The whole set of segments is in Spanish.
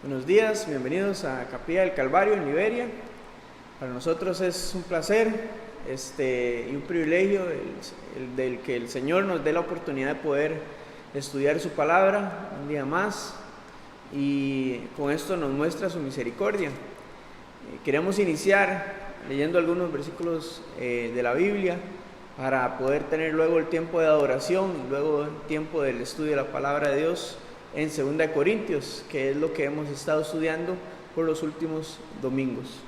Buenos días, bienvenidos a Capilla del Calvario en Liberia. Para nosotros es un placer y un privilegio del que el Señor nos dé la oportunidad de poder estudiar su palabra un día más y con esto nos muestra su misericordia. Queremos iniciar leyendo algunos versículos de la Biblia para poder tener luego el tiempo de adoración y luego el tiempo del estudio de la palabra de Dios en 2 Corintios, que es lo que hemos estado estudiando por los últimos domingos.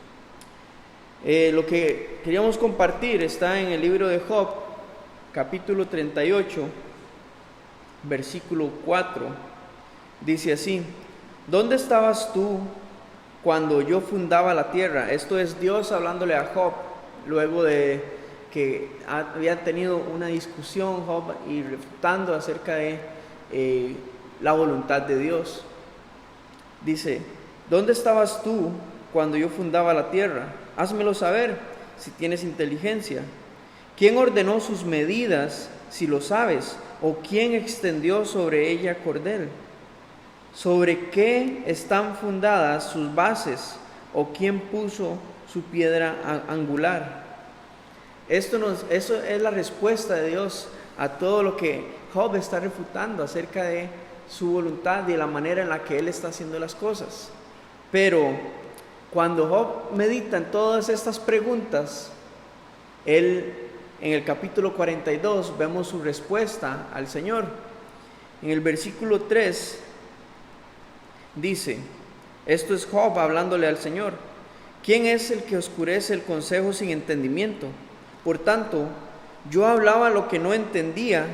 Lo que queríamos compartir está en el libro de Job, capítulo 38, versículo 4. Dice así: ¿Dónde estabas tú cuando yo fundaba la tierra? Esto es Dios hablándole a Job, luego de que había tenido una discusión Job y refutando acerca de la voluntad de Dios. Dice: ¿dónde estabas tú cuando yo fundaba la tierra? Házmelo saber si tienes inteligencia. ¿Quién ordenó sus medidas, si lo sabes? ¿O quién extendió sobre ella cordel? ¿Sobre qué están fundadas sus bases? ¿O quién puso su piedra angular? Eso es la respuesta de Dios a todo lo que Job está refutando acerca de su voluntad y de la manera en la que él está haciendo las cosas. Pero cuando Job medita en todas estas preguntas, él en el capítulo 42 vemos su respuesta al Señor. En el versículo 3 dice, esto es Job hablándole al Señor: ¿quién es el que oscurece el consejo sin entendimiento? Por tanto, yo hablaba lo que no entendía,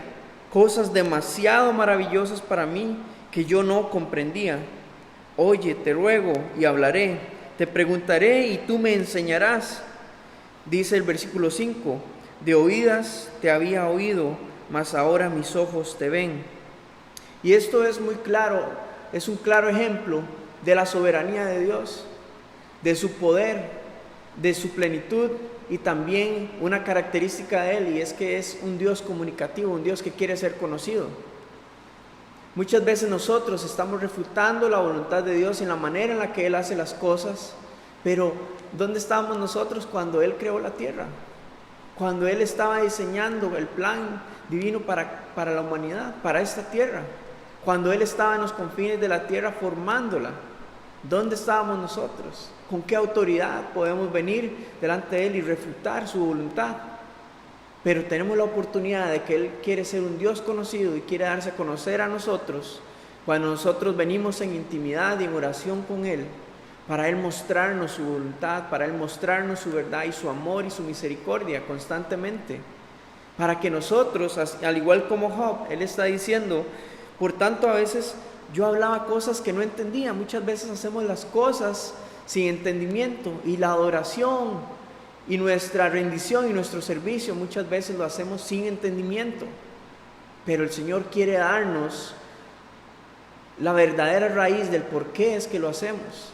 cosas demasiado maravillosas para mí que yo no comprendía. Oye, te ruego y hablaré, te preguntaré y tú me enseñarás. Dice el versículo 5, de oídas te había oído, mas ahora mis ojos te ven. Y esto es muy claro, es un claro ejemplo de la soberanía de Dios, de su poder, de su plenitud y también una característica de Él, y es que es un Dios comunicativo, un Dios que quiere ser conocido. Muchas veces nosotros estamos refutando la voluntad de Dios en la manera en la que Él hace las cosas, pero ¿dónde estábamos nosotros cuando Él creó la tierra? Cuando Él estaba diseñando el plan divino para la humanidad, para esta tierra, cuando Él estaba en los confines de la tierra formándola. ¿Dónde estábamos nosotros? ¿Con qué autoridad podemos venir delante de Él y refutar su voluntad? Pero tenemos la oportunidad de que Él quiere ser un Dios conocido y quiere darse a conocer a nosotros cuando nosotros venimos en intimidad y en oración con Él, para Él mostrarnos su voluntad, para Él mostrarnos su verdad y su amor y su misericordia constantemente. Para que nosotros, al igual como Job, Él está diciendo, por tanto a veces yo hablaba cosas que no entendía. Muchas veces hacemos las cosas sin entendimiento, y la adoración y nuestra rendición y nuestro servicio muchas veces lo hacemos sin entendimiento. Pero el Señor quiere darnos la verdadera raíz del por qué es que lo hacemos,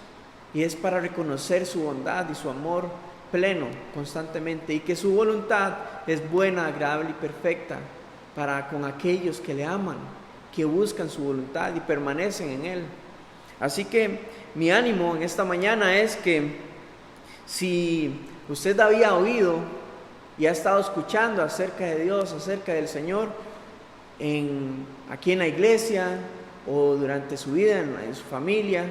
y es para reconocer su bondad y su amor pleno constantemente, y que su voluntad es buena, agradable y perfecta para con aquellos que le aman, que buscan su voluntad y permanecen en Él. Así que mi ánimo en esta mañana es que si usted había oído y ha estado escuchando acerca de Dios, acerca del Señor, aquí en la iglesia o durante su vida, en su familia,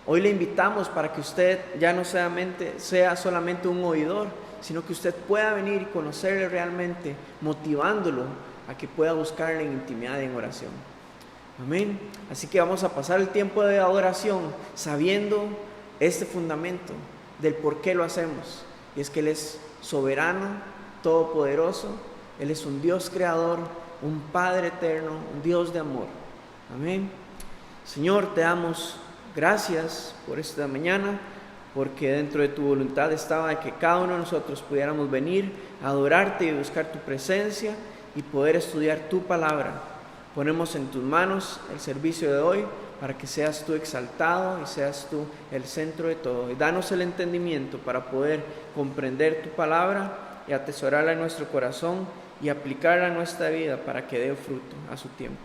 hoy le invitamos para que usted ya no sea solamente un oidor, sino que usted pueda venir y conocerle realmente, motivándolo a que pueda buscarle en intimidad y en oración. Amén. Así que vamos a pasar el tiempo de adoración sabiendo este fundamento del por qué lo hacemos. Y es que Él es soberano, todopoderoso. Él es un Dios creador, un Padre eterno, un Dios de amor. Amén. Señor, te damos gracias por esta mañana, porque dentro de tu voluntad estaba de que cada uno de nosotros pudiéramos venir a adorarte y buscar tu presencia y poder estudiar tu palabra. Ponemos en tus manos el servicio de hoy para que seas tú exaltado y seas tú el centro de todo. Y danos el entendimiento para poder comprender tu palabra y atesorarla en nuestro corazón y aplicarla a nuestra vida para que dé fruto a su tiempo.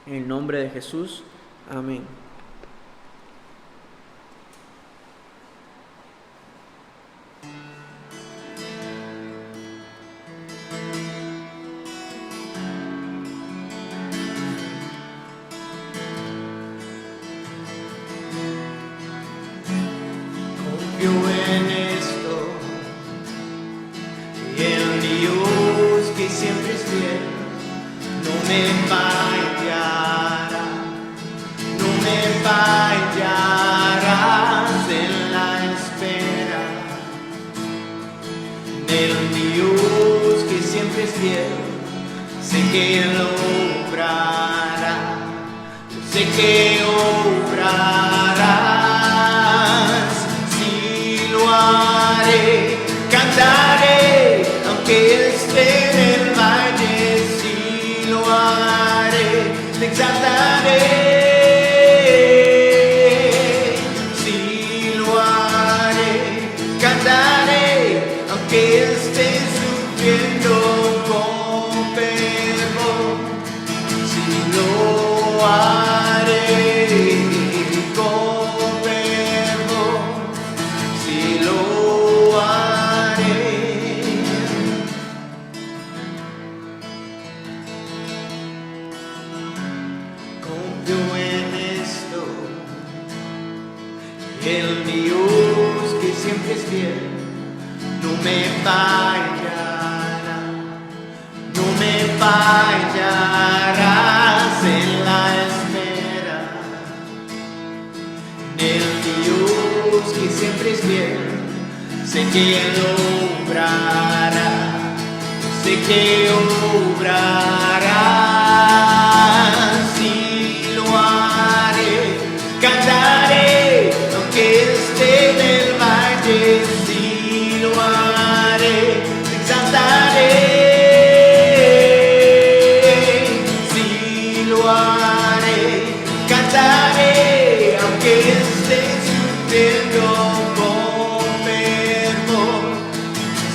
En el nombre de Jesús, amén. cielos, no me fallará, no me fallarás en la espera del Dios que siempre es fiel. Sé que Él obrará, sé que obrarás, si lo haré, cantaré, aunque esté en el valle, si lo haré, te exaltaré, si lo haré, cantaré, aunque esté sufriendo con fervor, si lo haré con fervor, si lo haré. Confío en esto, el Dios que siempre es fiel, no me fallará, no me fallarás en la espera del Dios que siempre es fiel. Sé que Él obrará, sé que obrará, si lo haré, cantaré, aunque esté en el valle, si lo haré, te exaltaré, si lo haré, cantaré, aunque esté sufriendo con fervor,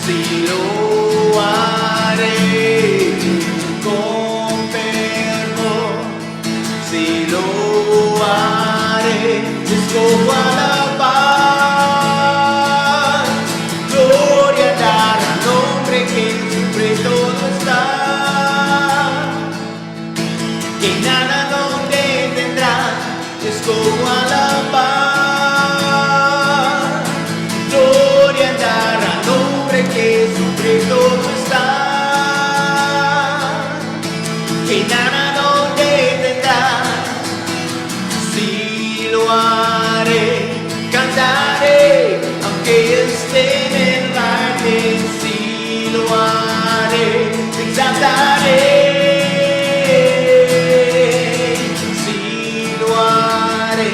si lo haré con fervor, si lo haré, escojo alabar, gloria dar al nombre que sobre todo está, que nada lo detendrá, escojo alabar, gloria dar al nombre que sobre todo está, que nada lo detendrá, si lo haré, cantaré, aunque esté en el valle, si lo haré, te exaltaré, si lo haré,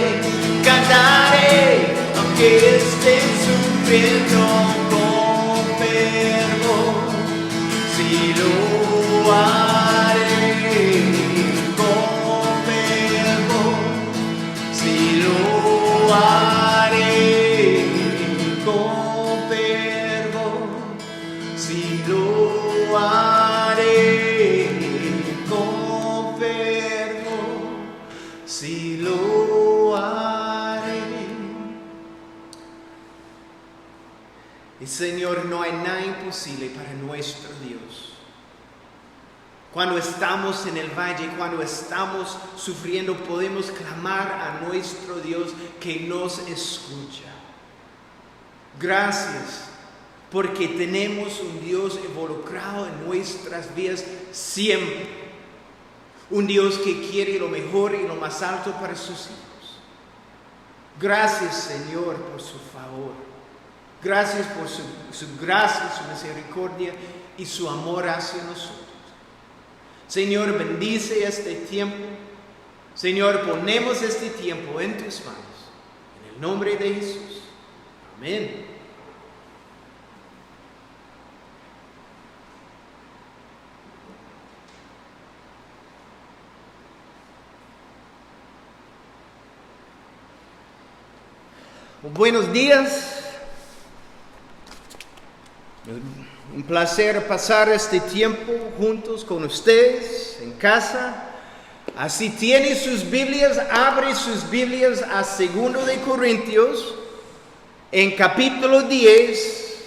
cantaré, aunque esté sufriendo con fervor, si lo haré con fervor, si lo haré con fervor, si lo haré con fervor, si lo haré. Y Señor, no hay nada imposible para nuestro Dios. Cuando estamos en el valle, cuando estamos sufriendo, podemos clamar a nuestro Dios que nos escucha. Gracias, porque tenemos un Dios involucrado en nuestras vidas siempre. Un Dios que quiere lo mejor y lo más alto para sus hijos. Gracias, Señor, por su favor. Gracias por su gracia, su misericordia y su amor hacia nosotros. Señor, bendice este tiempo. Señor, ponemos este tiempo en tus manos. En el nombre de Jesús. Amén. Buenos días. Un placer pasar este tiempo juntos con ustedes en casa. Así tiene sus Biblias, abre sus Biblias a 2 de Corintios en capítulo 10.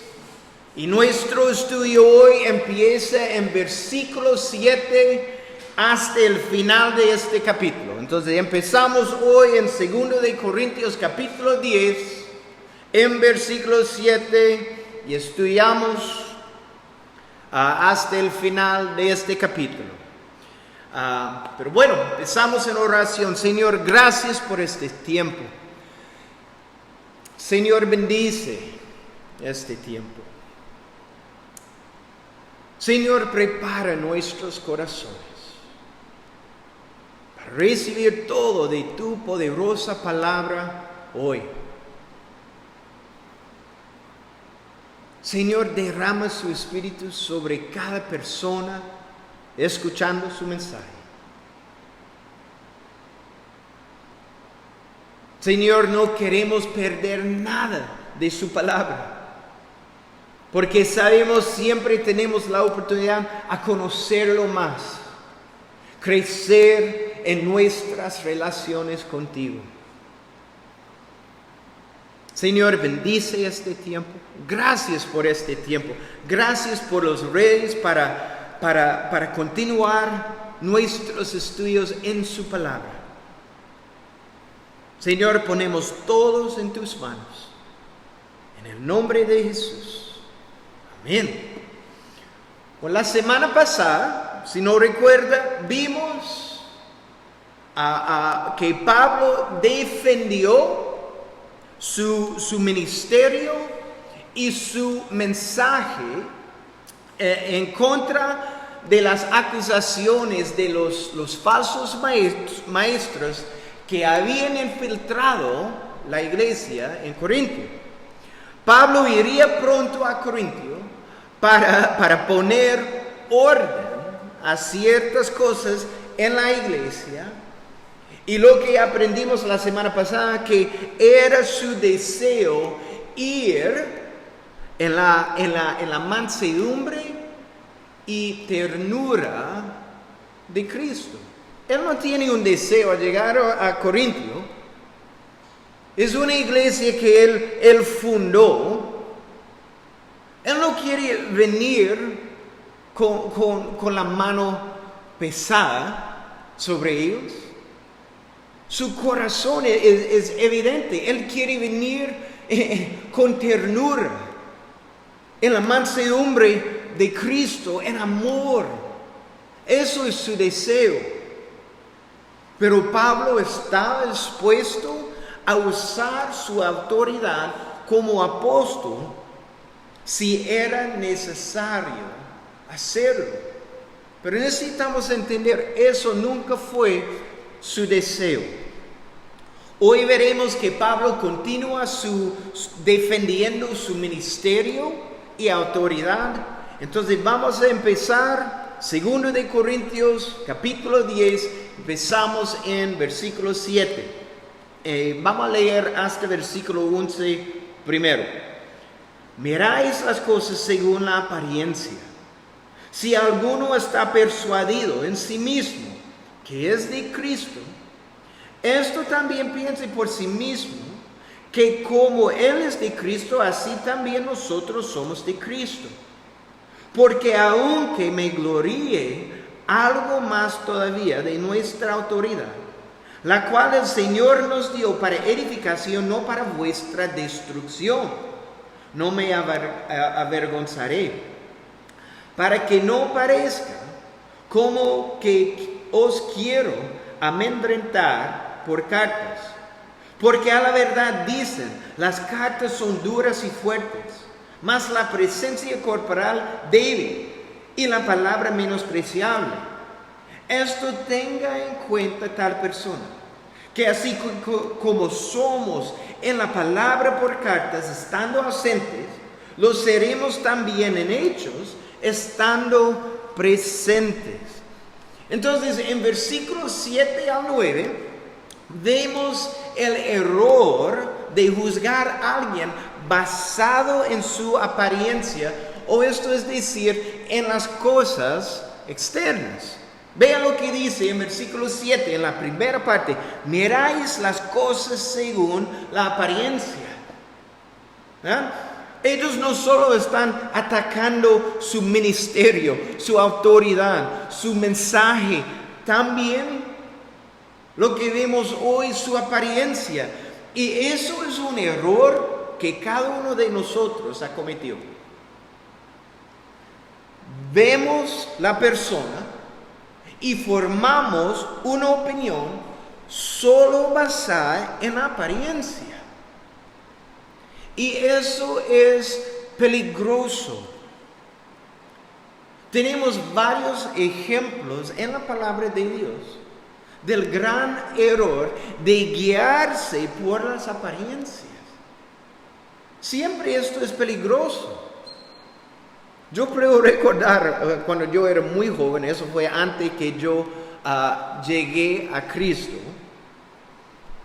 Y nuestro estudio hoy empieza en versículo 7 hasta el final de este capítulo. Entonces empezamos hoy en 2 de Corintios capítulo 10 en versículo 7 y estudiamos hasta el final de este capítulo. Pero bueno, empezamos en oración. Señor, gracias por este tiempo. Señor, bendice este tiempo. Señor, prepara nuestros corazones para recibir todo de tu poderosa palabra hoy. Señor, derrama su espíritu sobre cada persona escuchando su mensaje. Señor, no queremos perder nada de su palabra, porque sabemos siempre tenemos la oportunidad a conocerlo más, crecer en nuestras relaciones contigo. Señor, bendice este tiempo. Gracias por este tiempo. Gracias por los reyes para continuar nuestros estudios en su palabra. Señor, ponemos todos en tus manos. En el nombre de Jesús. Amén. Pues la semana pasada, si no recuerda, vimos que Pablo defendió su ministerio y su mensaje en contra de las acusaciones de los falsos maestros que habían infiltrado la iglesia en Corintio. Pablo iría pronto a Corintio para poner orden a ciertas cosas en la iglesia. Y lo que aprendimos la semana pasada, que era su deseo ir en la mansedumbre y ternura de Cristo. Él no tiene un deseo a llegar a Corintio. Es una iglesia que él fundó. Él no quiere venir con la mano pesada sobre ellos. Su corazón es evidente. Él quiere venir con ternura, en la mansedumbre de Cristo, en amor. Eso es su deseo. Pero Pablo estaba dispuesto a usar su autoridad como apóstol si era necesario hacerlo. Pero necesitamos entender, eso nunca fue su deseo. Hoy veremos que Pablo continúa defendiendo su ministerio y autoridad. Entonces vamos a empezar 2 de Corintios capítulo 10, empezamos en versículo 7. Vamos a leer hasta versículo 11 primero. Miráis las cosas según la apariencia. Si alguno está persuadido en sí mismo que es de Cristo, esto también piense por sí mismo, que como Él es de Cristo, así también nosotros somos de Cristo. Porque aunque me gloríe algo más todavía de nuestra autoridad, la cual el Señor nos dio para edificación, no para vuestra destrucción, no me avergonzaré, para que no parezca como que os quiero amedrentar por cartas, porque a la verdad dicen, las cartas son duras y fuertes, mas la presencia corporal débil y la palabra menospreciable. Esto tenga en cuenta tal persona, que así como somos en la palabra por cartas, estando ausentes, lo seremos también en hechos, estando presentes. Entonces, en versículos 7 al 9, vemos el error de juzgar a alguien basado en su apariencia, o esto es decir, en las cosas externas. Vean lo que dice en versículo 7, en la primera parte: miráis las cosas según la apariencia. Ellos no solo están atacando su ministerio, su autoridad, su mensaje, también lo que vemos hoy, su apariencia. Y eso es un error que cada uno de nosotros ha cometido. vemos la persona y formamos una opinión solo basada en apariencia. Y eso es peligroso. Tenemos varios ejemplos en la palabra de Dios del gran error de guiarse por las apariencias. Siempre esto es peligroso. Yo creo recordar cuando yo era muy joven, eso fue antes que yo llegué a Cristo.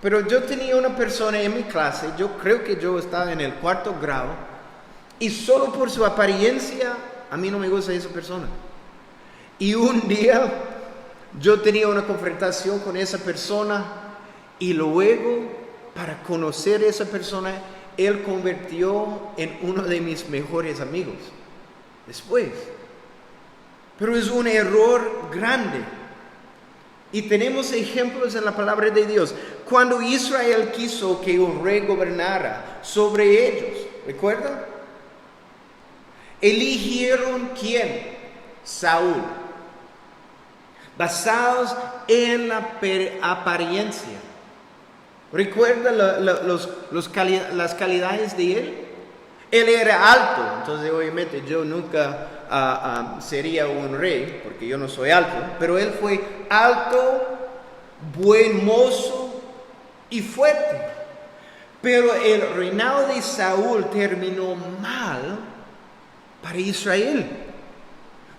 Pero yo tenía una persona en mi clase, yo creo que yo estaba en el 4º grado, y solo por su apariencia, a mí no me gusta esa persona. Y un día yo tenía una confrontación con esa persona, y luego, para conocer a esa persona, él convirtió en uno de mis mejores amigos. Después. Pero es un error grande. Y tenemos ejemplos en la palabra de Dios. Cuando Israel quiso que un rey gobernara sobre ellos, ¿recuerdan? Eligieron ¿quién? Saúl. Basados en la apariencia. ¿Recuerda las calidades de él? Él era alto, entonces obviamente yo nunca sería un rey, porque yo no soy alto, pero él fue alto, buen mozo y fuerte. Pero el reinado de Saúl terminó mal para Israel.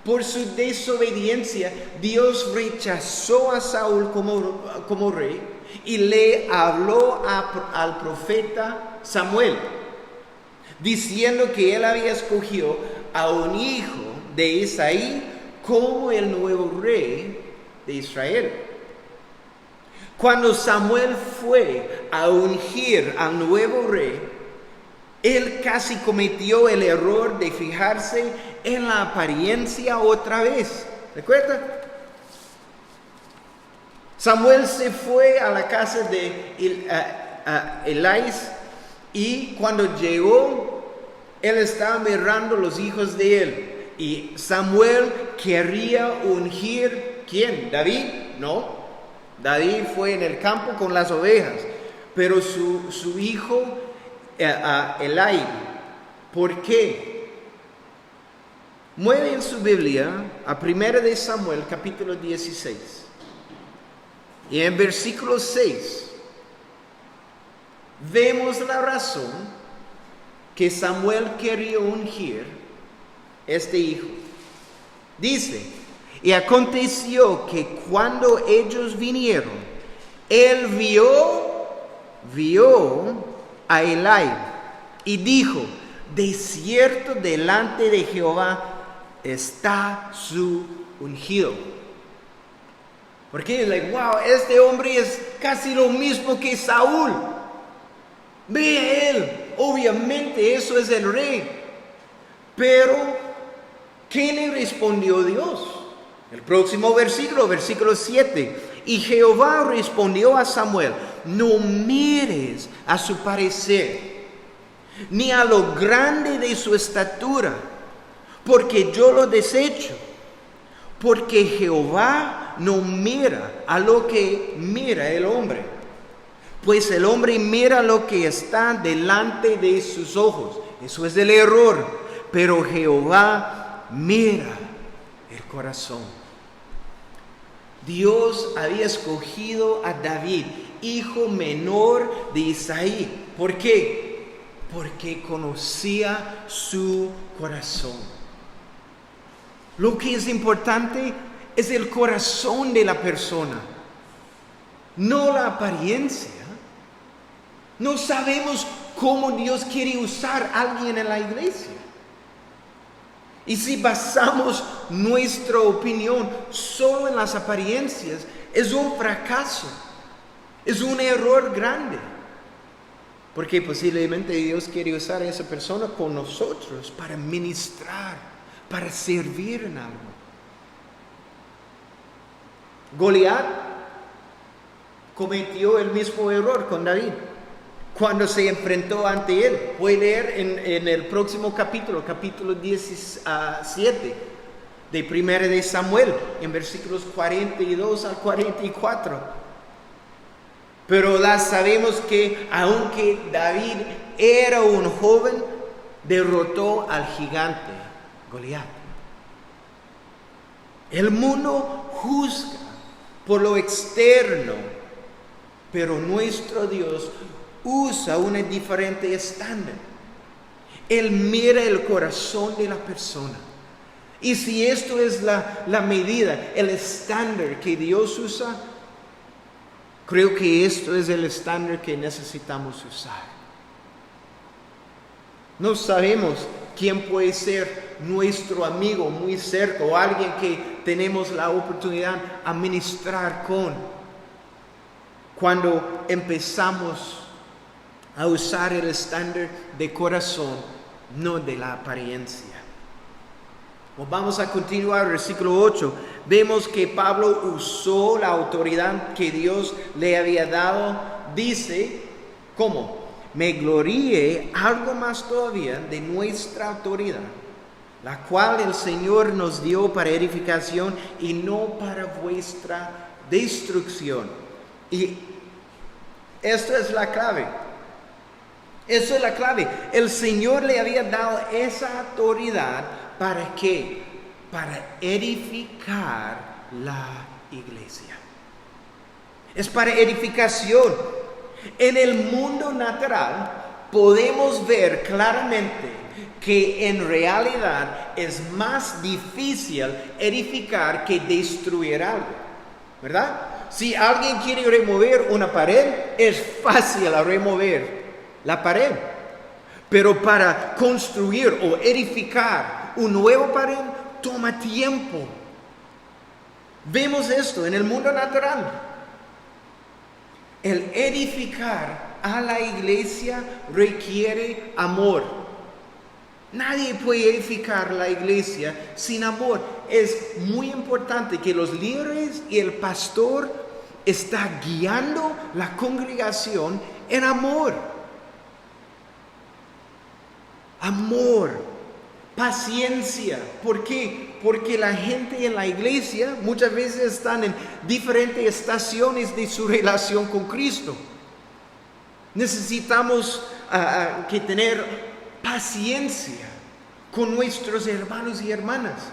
Por su desobediencia, Dios rechazó a Saúl como rey y le habló al profeta Samuel, diciendo que él había escogido a un hijo de Isaí como el nuevo rey de Israel. Cuando Samuel fue a ungir al nuevo rey, él casi cometió el error de fijarse en la apariencia otra vez. ¿Recuerda? Samuel se fue a la casa de Elías, y cuando llegó, él estaba mirando los hijos de él. Y Samuel quería ungir, ¿quién? ¿David? No. David fue en el campo con las ovejas. Pero su hijo, Elías. ¿Por qué? Mueve en su Biblia a 1 de Samuel, capítulo 16. Y en versículo 6. Vemos la razón que Samuel quería ungir este hijo. Dice, y aconteció que cuando ellos vinieron, él vio a Elías y dijo, de cierto delante de Jehová está su ungido. Porque es wow, este hombre es casi lo mismo que Saúl. Ve a él, obviamente eso es el rey. Pero, ¿qué le respondió Dios? El próximo versículo, versículo 7. Y Jehová respondió a Samuel, no mires a su parecer, ni a lo grande de su estatura, porque yo lo desecho. Porque Jehová no mira a lo que mira el hombre, pues el hombre mira lo que está delante de sus ojos. Eso es el error. Pero Jehová mira el corazón. Dios había escogido a David, hijo menor de Isaí. ¿Por qué? Porque conocía su corazón. Lo que es importante es el corazón de la persona, no la apariencia. No sabemos cómo Dios quiere usar a alguien en la iglesia. Y si basamos nuestra opinión solo en las apariencias, es un fracaso, es un error grande. Porque posiblemente Dios quiere usar a esa persona con nosotros para ministrar, para servir en algo. Goliat cometió el mismo error con David cuando se enfrentó ante él. Puede leer en el próximo capítulo 17. de 1 de Samuel, en versículos 42 al 44. Pero sabemos que aunque David era un joven, derrotó al gigante Goliat. El mundo juzga por lo externo, pero nuestro Dios usa un diferente estándar. Él mira el corazón de la persona. Y si esto es la medida, el estándar que Dios usa, creo que esto es el estándar que necesitamos usar. No sabemos quién puede ser nuestro amigo muy cerca o alguien que tenemos la oportunidad de ministrar con. Cuando empezamos a usar el estándar de corazón, no de la apariencia. Vamos a continuar, versículo 8. Vemos que Pablo usó la autoridad que Dios le había dado. Dice, ¿cómo? Me glorié algo más todavía de nuestra autoridad, la cual el Señor nos dio para edificación y no para vuestra destrucción. Y esto es la clave. Eso es la clave. El Señor le había dado esa autoridad. ¿Para qué? Para edificar la iglesia. Es para edificación. En el mundo natural podemos ver claramente que en realidad es más difícil edificar que destruir algo, ¿verdad? Si alguien quiere remover una pared, es fácil remover la pared. Pero para construir o edificar un nuevo pared toma tiempo. Vemos esto en el mundo natural. El edificar a la iglesia requiere amor. Nadie puede edificar la iglesia sin amor. Es muy importante que los líderes y el pastor estén guiando la congregación en amor. Amor, paciencia. ¿Por qué? Porque la gente en la iglesia muchas veces están en diferentes estaciones de su relación con Cristo. Necesitamos que tener paciencia con nuestros hermanos y hermanas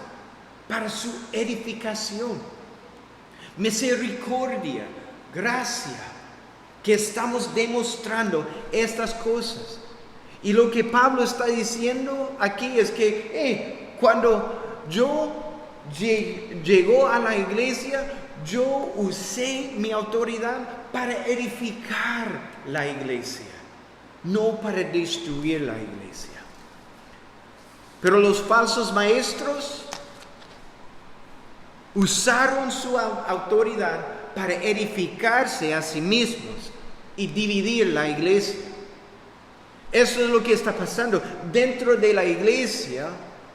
para su edificación. Misericordia, gracia, que estamos demostrando estas cosas. Y lo que Pablo está diciendo aquí es que cuando yo llegó a la iglesia, yo usé mi autoridad para edificar la iglesia, no para destruir la iglesia. Pero los falsos maestros usaron su autoridad para edificarse a sí mismos y dividir la iglesia. Eso es lo que está pasando dentro de la iglesia.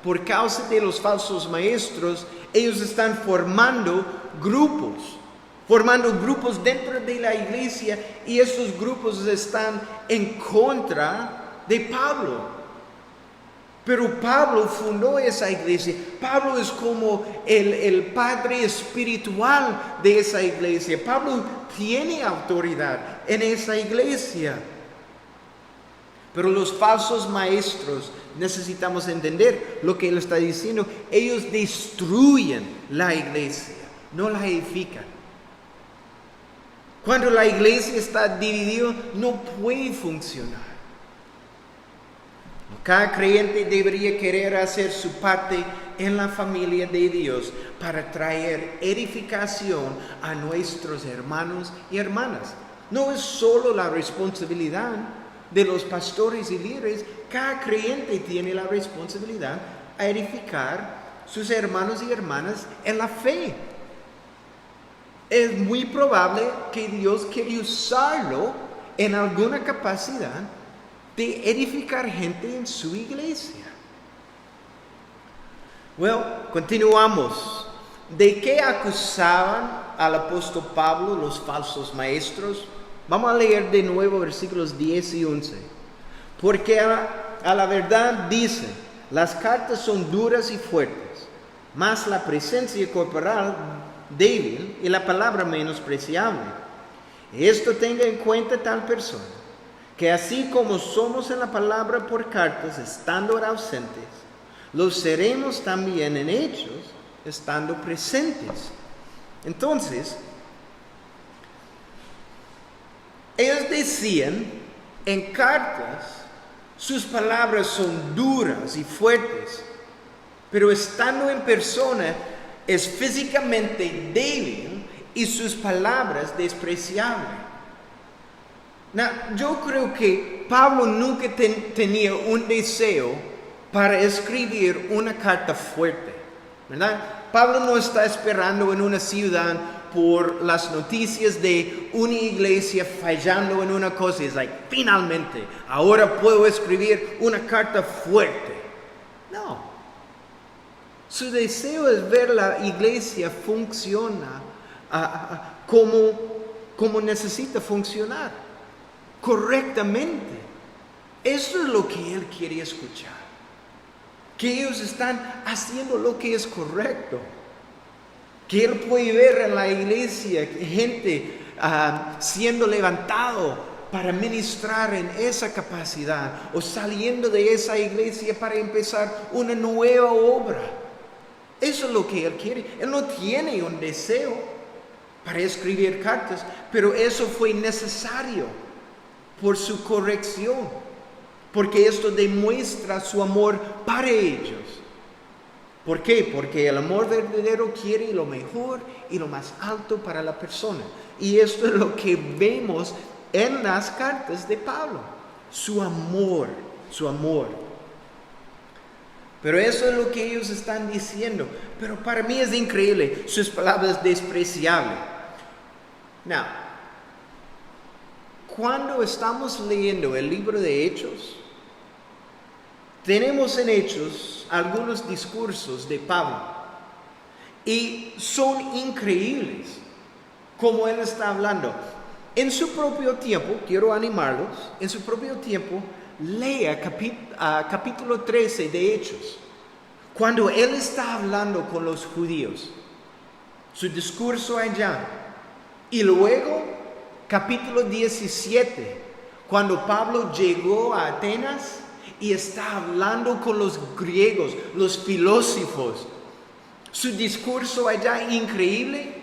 Por causa de los falsos maestros, ellos están formando grupos dentro de la iglesia, y esos grupos están en contra de Pablo. Pero Pablo fundó esa iglesia. Pablo es como el padre espiritual de esa iglesia. Pablo tiene autoridad en esa iglesia. Pero los falsos maestros, necesitamos entender lo que él está diciendo. Ellos destruyen la iglesia, no la edifican. Cuando la iglesia está dividida, no puede funcionar. Cada creyente debería querer hacer su parte en la familia de Dios para traer edificación a nuestros hermanos y hermanas. No es solo la responsabilidad de los pastores y líderes. Cada creyente tiene la responsabilidad a edificar sus hermanos y hermanas en la fe. Es muy probable que Dios quiere usarlo en alguna capacidad de edificar gente en su iglesia. Continuamos. ¿De qué acusaban al apóstol Pablo los falsos maestros? Vamos a leer de nuevo versículos 10 y 11. Porque a la verdad dice, las cartas son duras y fuertes, mas la presencia corporal débil y la palabra menospreciable. Esto tenga en cuenta tal persona, que así como somos en la palabra por cartas, estando ausentes, lo seremos también en hechos, estando presentes. Entonces, ellos decían en cartas, sus palabras son duras y fuertes, pero estando en persona es físicamente débil y sus palabras despreciables. Yo creo que Pablo nunca tenía un deseo para escribir una carta fuerte, ¿verdad? Pablo no está esperando en una ciudad por las noticias de una iglesia fallando en una cosa. Es finalmente, ahora puedo escribir una carta fuerte. No. Su deseo es ver la iglesia funciona como necesita funcionar, correctamente. Eso es lo que él quiere escuchar. Que ellos están haciendo lo que es correcto. Que él puede ver en la iglesia gente siendo levantado para ministrar en esa capacidad, o saliendo de esa iglesia para empezar una nueva obra. Eso es lo que él quiere. Él no tiene un deseo para escribir cartas, pero eso fue necesario por su corrección, porque esto demuestra su amor para ellos. ¿Por qué? Porque el amor verdadero quiere lo mejor y lo más alto para la persona. Y esto es lo que vemos en las cartas de Pablo. Su amor, su amor. Pero eso es lo que ellos están diciendo. Pero para mí es increíble, sus palabras despreciables. Now, cuando estamos leyendo el libro de Hechos, tenemos en Hechos algunos discursos de Pablo. Y son increíbles como él está hablando. En su propio tiempo, quiero animarlos, en su propio tiempo, lea capítulo 13 de Hechos, cuando él está hablando con los judíos, su discurso allá, y luego capítulo 17, cuando Pablo llegó a Atenas y está hablando con los griegos, los filósofos, su discurso allá increíble.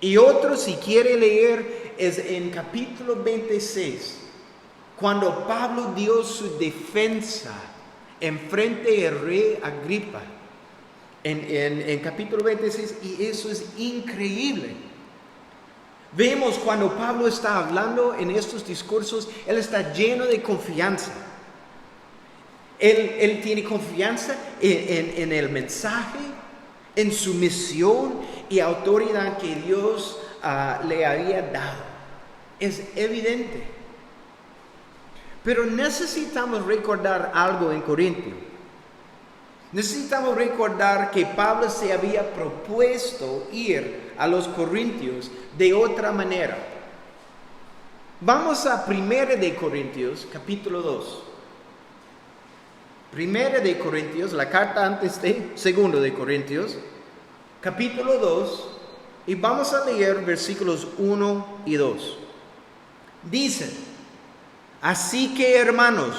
Y otro, si quiere leer, es en capítulo 26, cuando Pablo dio su defensa en frente del rey Agripa, en capítulo 26, y eso es increíble. Vemos cuando Pablo está hablando en estos discursos, él está lleno de confianza. Él tiene confianza en el mensaje, en su misión y autoridad que Dios le había dado. Es evidente. Pero necesitamos recordar algo en Corintio. Necesitamos recordar que Pablo se había propuesto ir a los corintios de otra manera. Vamos a 1 de Corintios, capítulo 2. 1 de Corintios, la carta antes de 2 de Corintios, capítulo 2, y vamos a leer versículos 1 y 2. Dice: así que, hermanos,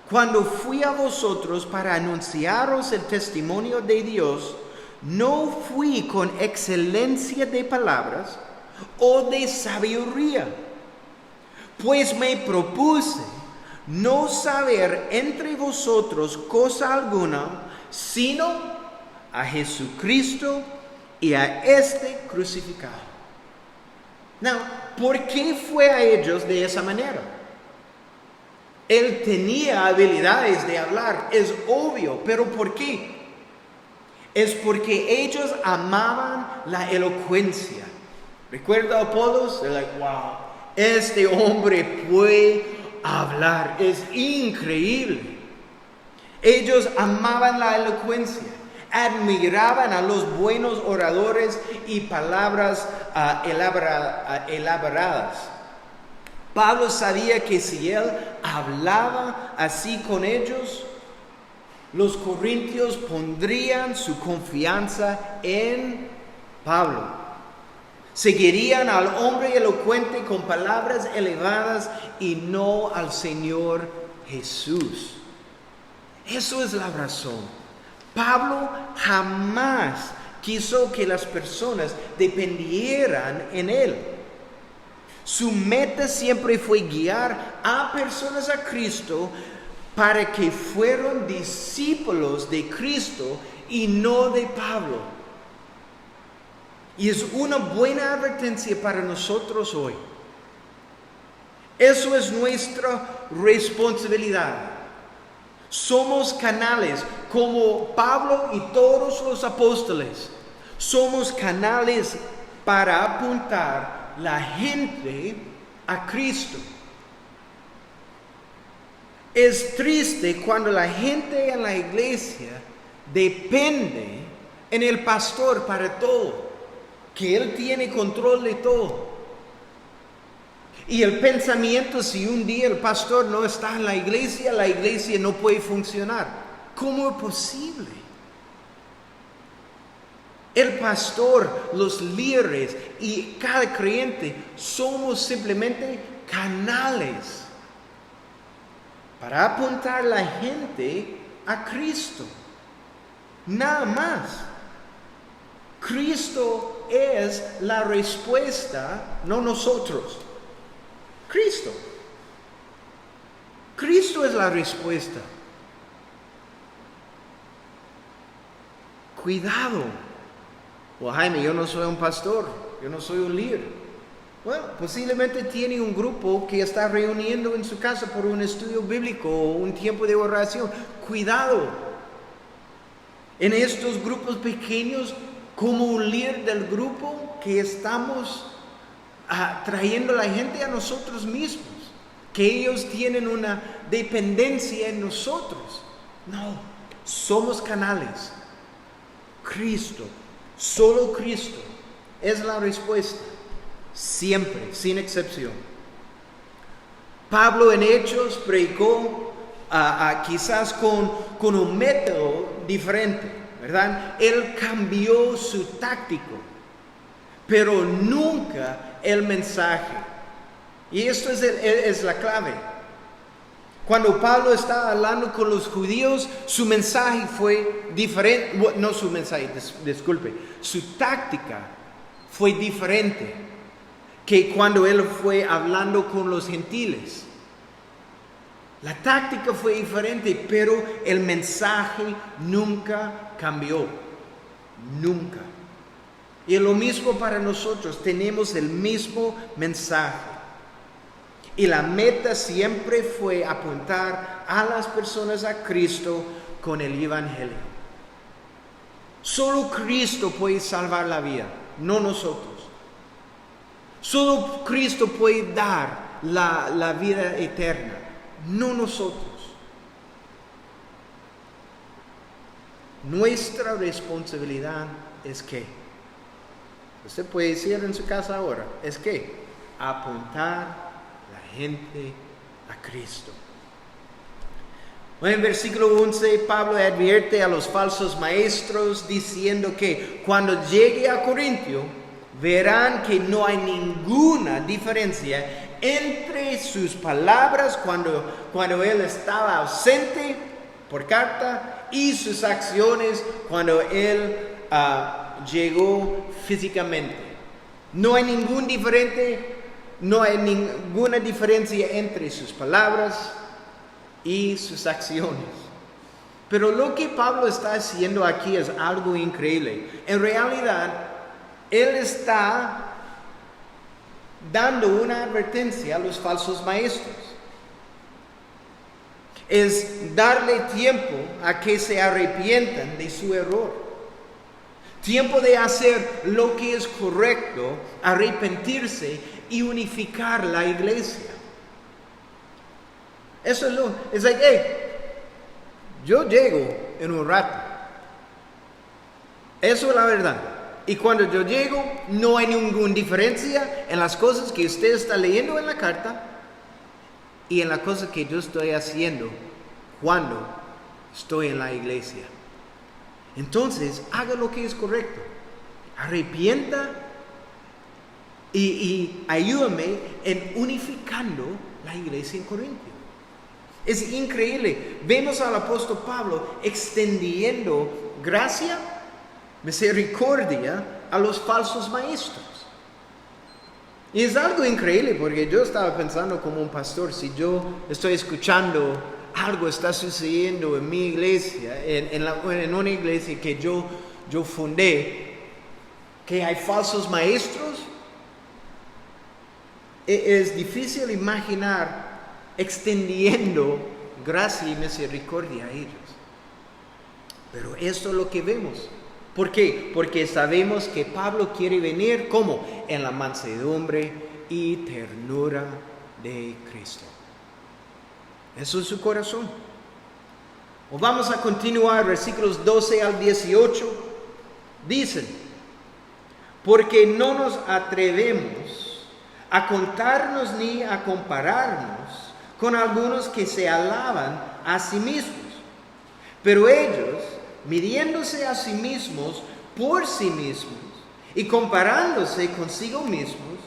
cuando fui a vosotros para anunciaros el testimonio de Dios, no fui con excelencia de palabras o de sabiduría, pues me propuse no saber entre vosotros cosa alguna, sino a Jesucristo y a este crucificado. Now, ¿por qué fue a ellos de esa manera? Él tenía habilidades de hablar, es obvio, pero ¿por qué? Es porque ellos amaban la elocuencia. ¿Recuerda a Apolos? They're like, wow, este hombre puede hablar, es increíble. Ellos amaban la elocuencia, admiraban a los buenos oradores y palabras elaboradas. Pablo sabía que si él hablaba así con ellos, los corintios pondrían su confianza en Pablo. Seguirían al hombre elocuente con palabras elevadas y no al Señor Jesús. Eso es la razón. Pablo jamás quiso que las personas dependieran en él. Su meta siempre fue guiar a personas a Cristo para que fueran discípulos de Cristo y no de Pablo. Y es una buena advertencia para nosotros hoy. Eso es nuestra responsabilidad. Somos canales como Pablo y todos los apóstoles. Somos canales para apuntar la gente a Cristo. Es triste cuando la gente en la iglesia depende en el pastor para todo, que él tiene control de todo. Y el pensamiento, si un día el pastor no está en la iglesia no puede funcionar. ¿Cómo es posible? El pastor, los líderes y cada creyente somos simplemente canales para apuntar a la gente a Cristo. Nada más. Cristo es la respuesta, no nosotros. Cristo. Cristo es la respuesta. Cuidado. Well, Jaime, yo no soy un pastor, yo no soy un líder. Bueno, posiblemente tiene un grupo que está reuniendo en su casa por un estudio bíblico o un tiempo de oración. Cuidado. En estos grupos pequeños, como un líder del grupo, que estamos trayendo a la gente a nosotros mismos, que ellos tienen una dependencia en nosotros. No, somos canales. Cristo, solo Cristo es la respuesta, siempre, sin excepción. Pablo en Hechos predicó quizás con un método diferente, ¿verdad? Él cambió su táctico, pero nunca el mensaje. Y esto es la clave. Cuando Pablo estaba hablando con los judíos, su mensaje fue diferente. No su mensaje, disculpe. Su táctica fue diferente que cuando él fue hablando con los gentiles. La táctica fue diferente, pero el mensaje nunca cambió. Nunca. Y es lo mismo para nosotros, tenemos el mismo mensaje. Y la meta siempre fue apuntar a las personas a Cristo con el Evangelio. Solo Cristo puede salvar la vida, no nosotros. Solo Cristo puede dar la vida eterna, no nosotros. Nuestra responsabilidad es que, usted puede decir en su casa ahora, es que apuntar la gente a Cristo. Bueno, en versículo 11, Pablo advierte a los falsos maestros diciendo que cuando llegue a Corintio, verán que no hay ninguna diferencia entre sus palabras cuando él estaba ausente por carta y sus acciones cuando él llegó físicamente. No hay ninguna diferencia entre sus palabras y sus acciones. Pero lo que Pablo está haciendo aquí es algo increíble. En realidad, él está dando una advertencia a los falsos maestros. Es darle tiempo a que se arrepientan de su error. Tiempo de hacer lo que es correcto, arrepentirse y unificar la iglesia. Eso es like, hey, yo llego en un rato. Eso es la verdad. Y cuando yo llego, no hay ninguna diferencia en las cosas que usted está leyendo en la carta y en las cosas que yo estoy haciendo cuando estoy en la iglesia. Entonces, haga lo que es correcto. Arrepienta y ayúdame en unificando la iglesia en Corintio. Es increíble. Vemos al apóstol Pablo extendiendo gracia, misericordia a los falsos maestros. Y es algo increíble porque yo estaba pensando como un pastor, si yo estoy escuchando algo está sucediendo en mi iglesia, en una iglesia que yo fundé, que hay falsos maestros, es difícil imaginar extendiendo gracia y misericordia a ellos. Pero esto es lo que vemos. ¿Por qué? Porque sabemos que Pablo quiere venir ¿cómo? En la mansedumbre y ternura de Cristo. Eso es su corazón. O vamos a continuar, versículos 12 al 18. Dicen, porque no nos atrevemos a contarnos ni a compararnos con algunos que se alaban a sí mismos. Pero ellos, midiéndose a sí mismos por sí mismos y comparándose consigo mismos,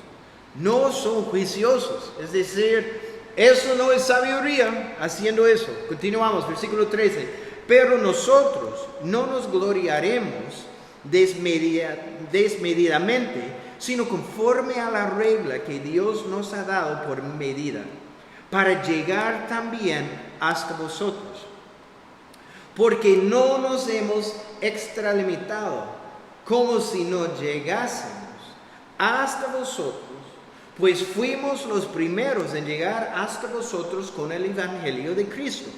no son juiciosos. Es decir, eso no es sabiduría haciendo eso. Continuamos, versículo 13. Pero nosotros no nos gloriaremos desmedidamente, sino conforme a la regla que Dios nos ha dado por medida, para llegar también hasta vosotros. Porque no nos hemos extralimitado, como si no llegásemos hasta vosotros, pues fuimos los primeros en llegar hasta vosotros con el Evangelio de Cristo.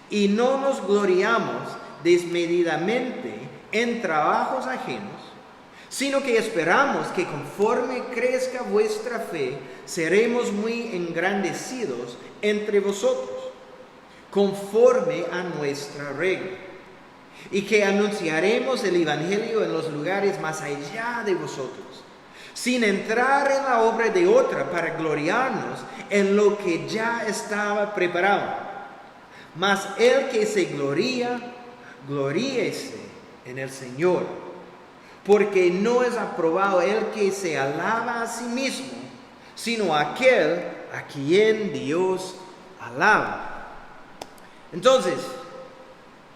Y no nos gloriamos desmedidamente en trabajos ajenos, sino que esperamos que conforme crezca vuestra fe, seremos muy engrandecidos entre vosotros, conforme a nuestra regla, y que anunciaremos el Evangelio en los lugares más allá de vosotros, sin entrar en la obra de otra para gloriarnos en lo que ya estaba preparado. Mas el que se gloría, gloríese en el Señor, porque no es aprobado el que se alaba a sí mismo, sino aquel a quien Dios alaba. Entonces,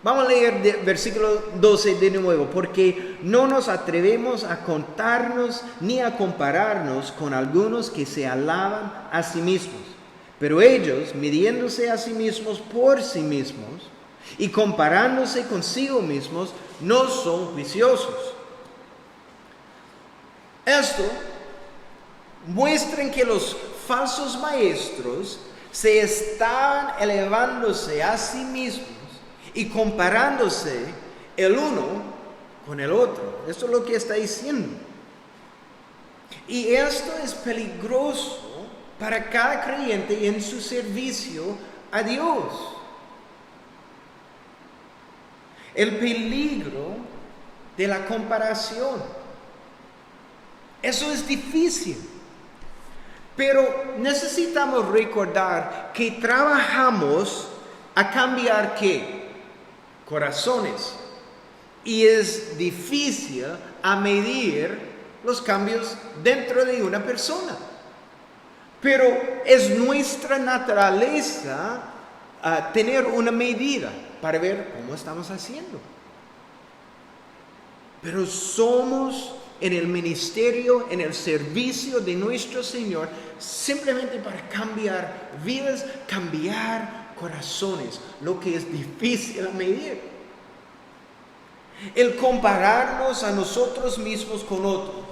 vamos a leer versículo 12 de nuevo. Porque no nos atrevemos a contarnos ni a compararnos con algunos que se alaban a sí mismos. Pero ellos, midiéndose a sí mismos por sí mismos y comparándose consigo mismos, no son juiciosos. Esto muestra que los falsos maestros se estaban elevándose a sí mismos y comparándose el uno con el otro. Esto es lo que está diciendo. Y esto es peligroso para cada creyente en su servicio a Dios. El peligro de la comparación. Eso es difícil. Pero necesitamos recordar que trabajamos a cambiar ¿qué? Corazones. Y es difícil a medir los cambios dentro de una persona. Pero es nuestra naturaleza tener una medida para ver cómo estamos haciendo. Pero somos en el ministerio, en el servicio de nuestro Señor, simplemente para cambiar vidas, cambiar corazones, lo que es difícil a medir. El compararnos a nosotros mismos con otros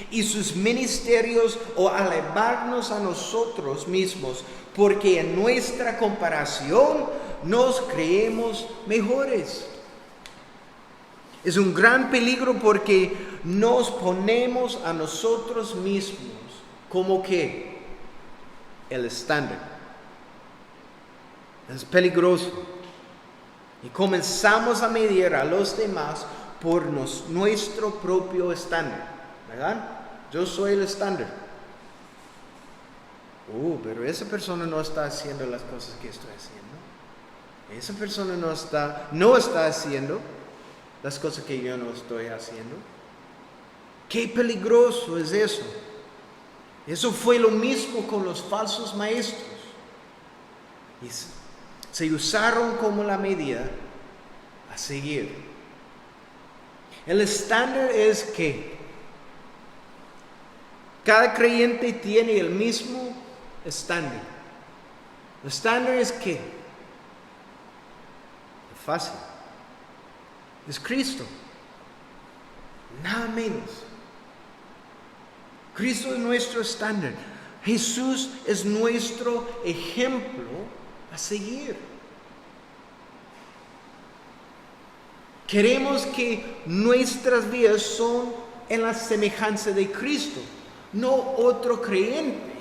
y sus ministerios o elevarnos a nosotros mismos, porque en nuestra comparación nos creemos mejores. Es un gran peligro porque nos ponemos a nosotros mismos como que el estándar. Es peligroso. Y comenzamos a medir a los demás por nuestro propio estándar, ¿verdad? Yo soy el estándar. Pero esa persona no está haciendo las cosas que estoy haciendo. esa persona no está haciendo las cosas que yo no estoy haciendo. Qué peligroso es eso. Eso fue lo mismo con los falsos maestros. Y se usaron como la medida a seguir. El estándar es que cada creyente tiene el mismo estándar. El estándar es que es fácil. Es Cristo. Nada menos. Cristo es nuestro estándar. Jesús es nuestro ejemplo a seguir. Queremos que nuestras vidas son en la semejanza de Cristo, no otro creyente,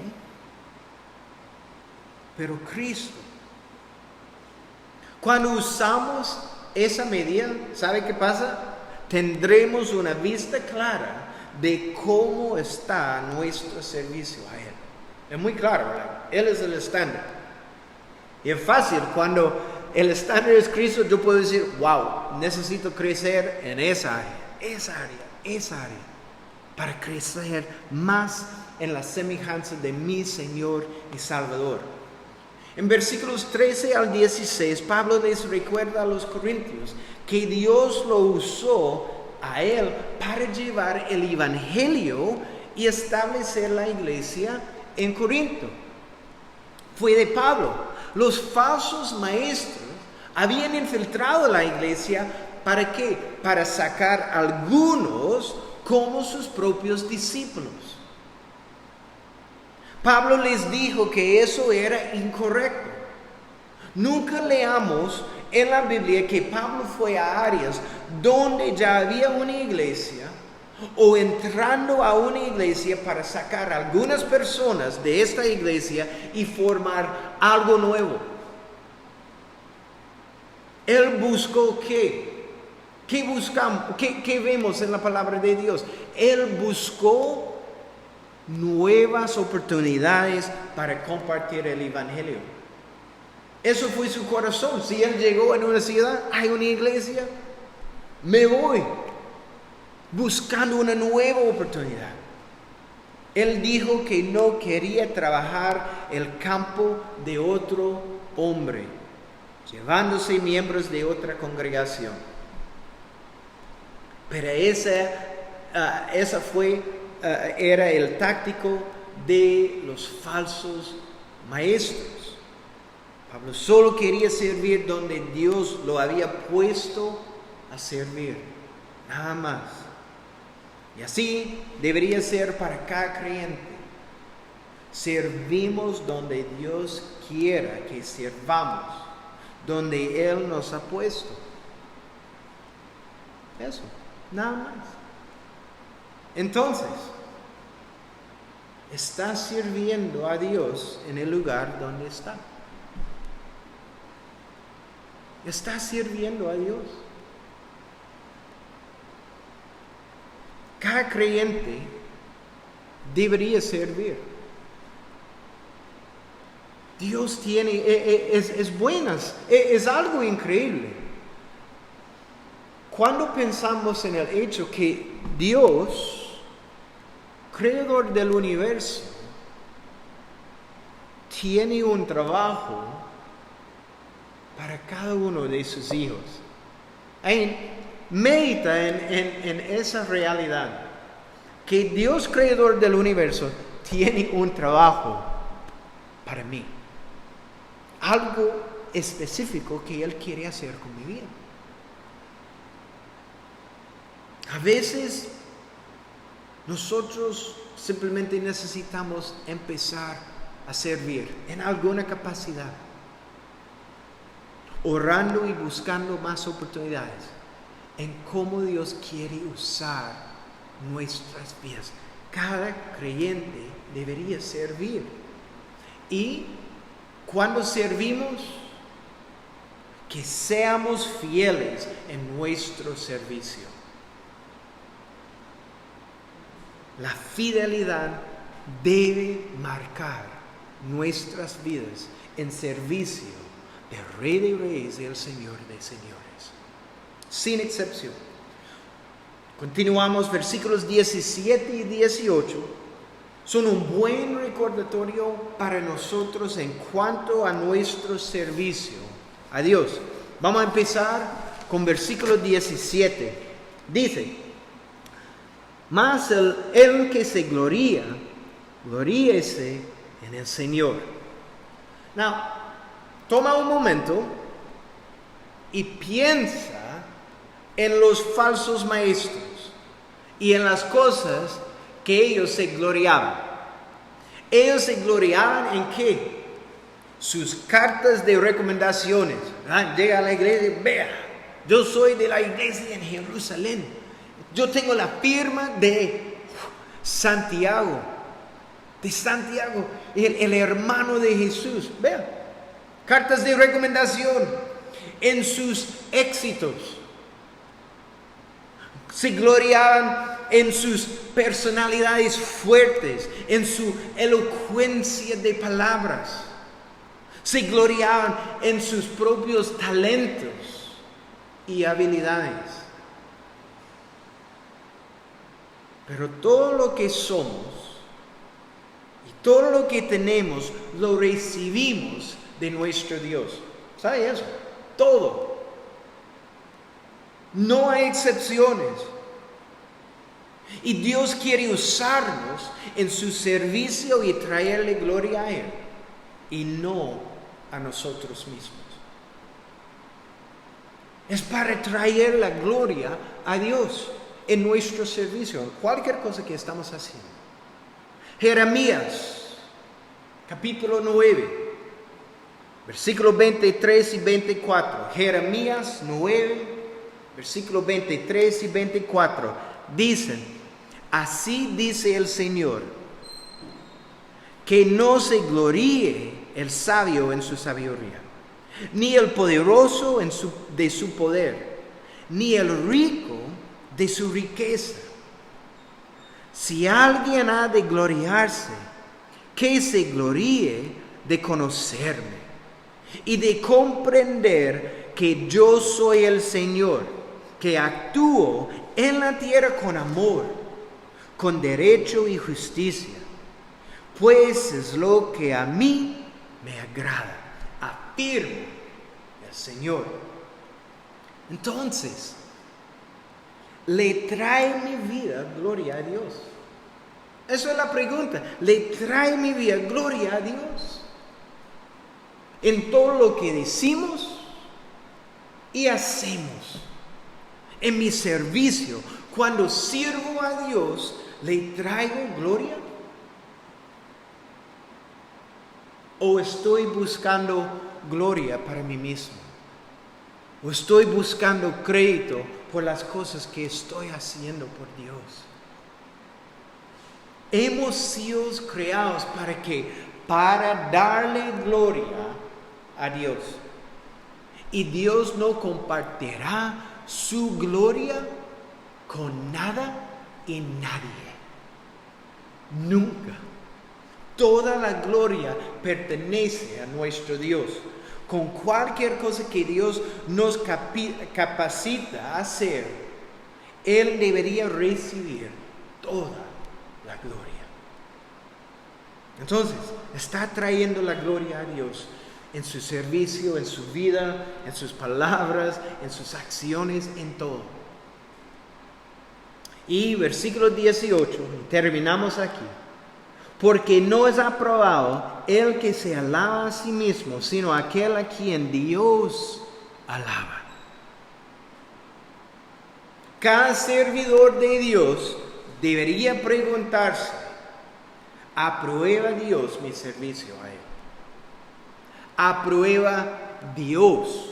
pero Cristo. Cuando usamos esa medida, ¿sabe qué pasa? Tendremos una vista clara de cómo está nuestro servicio a Él. Es muy claro, ¿verdad? Él es el estándar. Y es fácil, cuando el estándar es Cristo, yo puedo decir, wow, necesito crecer en esa área, para crecer más en la semejanza de mi Señor y Salvador. En versículos 13 al 16, Pablo les recuerda a los corintios que Dios lo usó a él para llevar el evangelio y establecer la iglesia en Corinto. Fue de Pablo. Los falsos maestros habían infiltrado la iglesia, ¿para qué? Para sacar a algunos como sus propios discípulos. Pablo les dijo que eso era incorrecto. Nunca leamos en la Biblia que Pablo fue a áreas donde ya había una iglesia o entrando a una iglesia para sacar a algunas personas de esta iglesia y formar algo nuevo. Él buscó ¿qué? ¿Qué buscamos? ¿Qué vemos en la palabra de Dios? Él buscó nuevas oportunidades para compartir el evangelio. Eso fue su corazón. Si él llegó en una ciudad, hay una iglesia, me voy buscando una nueva oportunidad. Él dijo que no quería trabajar el campo de otro hombre, llevándose miembros de otra congregación. Pero era el táctico de los falsos maestros. Pablo solo quería servir donde Dios lo había puesto a servir, nada más. Y así debería ser para cada creyente. Servimos donde Dios quiera que sirvamos, donde Él nos ha puesto. Eso, nada más. Entonces, está sirviendo a Dios en el lugar donde está. Está sirviendo a Dios. Cada creyente debería servir. Dios tiene, es buenas, es algo increíble. Cuando pensamos en el hecho que Dios, creador del universo, tiene un trabajo para cada uno de sus hijos. Medita en esa realidad, que Dios, creador del universo, tiene un trabajo para mí. Algo específico que Él quiere hacer con mi vida. A veces nosotros simplemente necesitamos empezar a servir en alguna capacidad, orando y buscando más oportunidades en cómo Dios quiere usar nuestras vidas. Cada creyente debería servir. Y cuando servimos, que seamos fieles en nuestro servicio. La fidelidad debe marcar nuestras vidas en servicio del Rey de Reyes y el Señor de Señores. Sin excepción. Continuamos, versículos 17 y 18. Son un buen recordatorio para nosotros en cuanto a nuestro servicio a Dios. Vamos a empezar con versículo 17. Dice: mas el que se gloría, gloríese en el Señor. Now, toma un momento y piensa en los falsos maestros y en las cosas que ellos se gloriaban. Ellos se gloriaban en ¿qué? Sus cartas de recomendaciones. Llega a la iglesia y vea, yo soy de la iglesia en Jerusalén. Yo tengo la firma de Santiago, el hermano de Jesús. Vea, cartas de recomendación en sus éxitos. Se gloriaban en sus personalidades fuertes, en su elocuencia de palabras. Se gloriaban en sus propios talentos y habilidades. Pero todo lo que somos y todo lo que tenemos lo recibimos de nuestro Dios. ¿Sabe eso? Todo. No hay excepciones. Y Dios quiere usarnos en su servicio y traerle gloria a Él, y no a nosotros mismos. Es para traer la gloria a Dios en nuestro servicio, en cualquier cosa que estamos haciendo. Jeremías, capítulo 9, versículos 23 y 24. Jeremías 9, versículos 23 y 24. Dicen: así dice el Señor, que no se gloríe el sabio en su sabiduría, ni el poderoso de su poder, ni el rico de su riqueza. Si alguien ha de gloriarse, que se gloríe de conocerme y de comprender que yo soy el Señor, que actúo en la tierra con amor, con derecho y justicia, pues es lo que a mí me agrada, afirma el Señor. Entonces, ¿le trae mi vida gloria a Dios? Esa es la pregunta. ¿Le trae mi vida gloria a Dios? En todo lo que decimos y hacemos. En mi servicio, cuando sirvo a Dios, ¿le traigo gloria? ¿O estoy buscando gloria para mí mismo? ¿O estoy buscando crédito por las cosas que estoy haciendo por Dios? Hemos sido creados ¿para qué? Para darle gloria a Dios. Y Dios no compartirá su gloria con nada y nadie. Nunca. Toda la gloria pertenece a nuestro Dios. Con cualquier cosa que Dios nos capacita a hacer, Él debería recibir toda la gloria. Entonces, está trayendo la gloria a Dios en su servicio, en su vida, en sus palabras, en sus acciones, en todo. Y versículo 18, terminamos aquí. Porque no es aprobado el que se alaba a sí mismo, sino aquel a quien Dios alaba. Cada servidor de Dios debería preguntarse: ¿aprueba Dios mi servicio a Él? ¿Aprueba Dios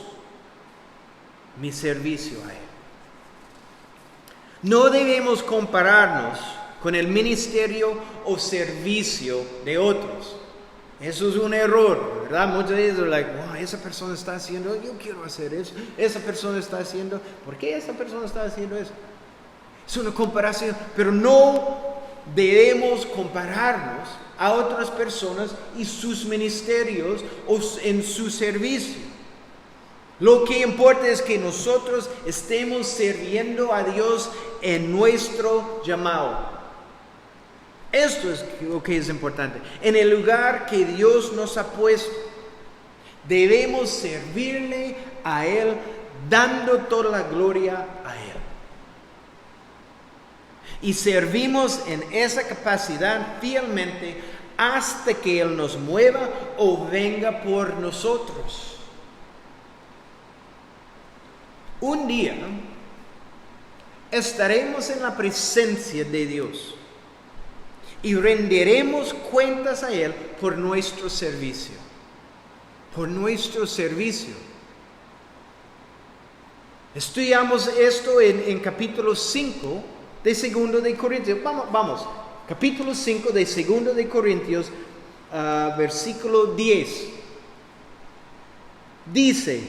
mi servicio a Él? No debemos compararnos con el ministerio o servicio de otros. Eso es un error, ¿verdad? Muchas veces esa persona está haciendo, yo quiero hacer eso. Esa persona está haciendo, ¿por qué esa persona está haciendo eso? Es una comparación, pero no debemos compararnos a otras personas y sus ministerios o en su servicio. Lo que importa es que nosotros estemos sirviendo a Dios en nuestro llamado. Esto es lo que es importante. En el lugar que Dios nos ha puesto, debemos servirle a Él, dando toda la gloria a Él. Y servimos en esa capacidad fielmente hasta que Él nos mueva o venga por nosotros. Un día estaremos en la presencia de Dios y rendiremos cuentas a Él por nuestro servicio. Por nuestro servicio. Estudiamos esto en capítulo 5 de 2 de Corintios. Vamos. Capítulo 5 de 2 de Corintios, versículo 10. Dice: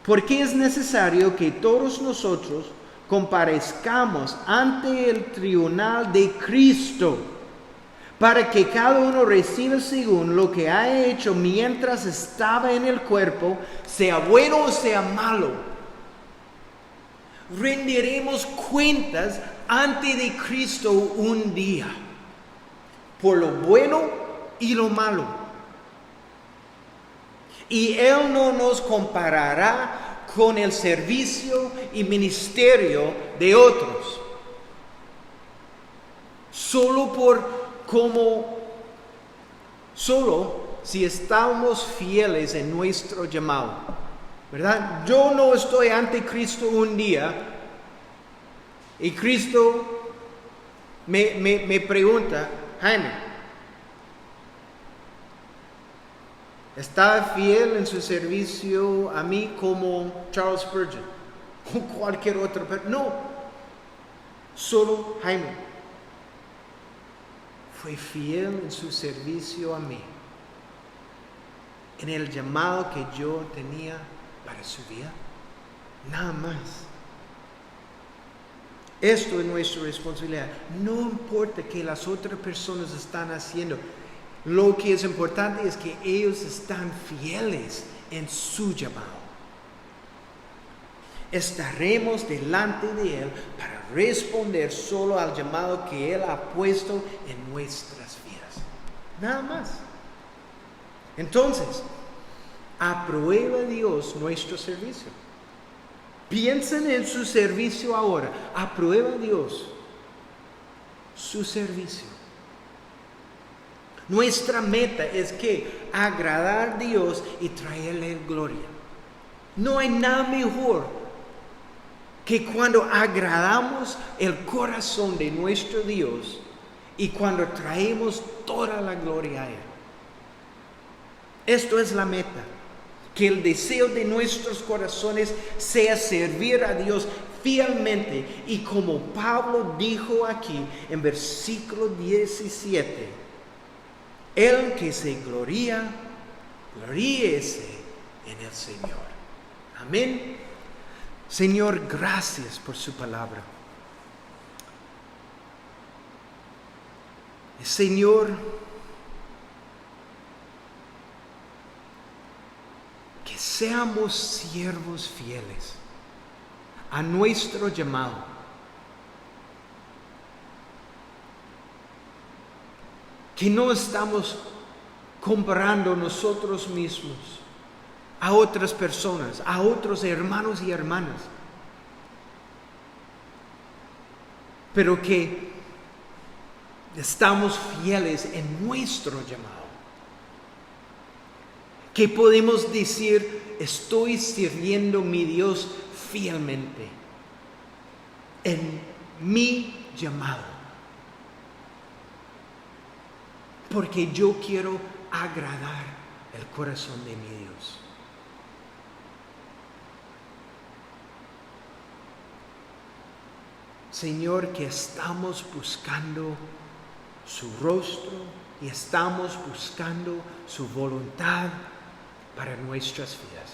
porque es necesario que todos nosotros comparezcamos ante el tribunal de Cristo, para que cada uno reciba según lo que ha hecho mientras estaba en el cuerpo, sea bueno o sea malo. Rendiremos cuentas ante de Cristo un día, por lo bueno y lo malo. Y Él no nos comparará con el servicio y ministerio de otros, solo si estamos fieles en nuestro llamado, ¿verdad? Yo no estoy ante Cristo un día y Cristo me pregunta: Jaime, ¿está fiel en su servicio a mí como Charles Spurgeon o cualquier otro? No, solo Jaime fue fiel en su servicio a mí, en el llamado que yo tenía para su vida, nada más. Esto es nuestra responsabilidad. No importa que las otras personas están haciendo, lo que es importante es que ellos están fieles en su llamado. Estaremos delante de Él para responder solo al llamado que Él ha puesto en nuestras vidas. Nada más. Entonces, aprueba Dios nuestro servicio. Piensen en su servicio ahora. Aprueba Dios su servicio. Nuestra meta es que agradar a Dios y traerle gloria. No hay nada mejor que cuando agradamos el corazón de nuestro Dios y cuando traemos toda la gloria a Él. Esto es la meta. Que el deseo de nuestros corazones sea servir a Dios fielmente. Y como Pablo dijo aquí en versículo 17, el que se gloría, gloríese en el Señor. Amén. Señor, gracias por su palabra. Señor, que seamos siervos fieles a nuestro llamado. Que no estamos comparando nosotros mismos a otras personas, a otros hermanos y hermanas, pero que estamos fieles en nuestro llamado. Que podemos decir: estoy sirviendo a mi Dios fielmente en mi llamado, porque yo quiero agradar el corazón de mi Dios. Señor, que estamos buscando su rostro y estamos buscando su voluntad para nuestras vidas,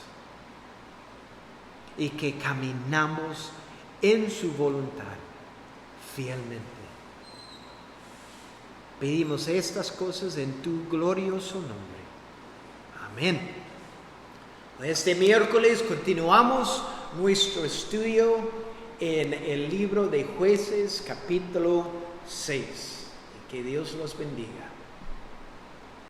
y que caminamos en su voluntad fielmente. Pedimos estas cosas en tu glorioso nombre. Amén. Este miércoles continuamos nuestro estudio en el libro de Jueces, capítulo 6. Que Dios los bendiga.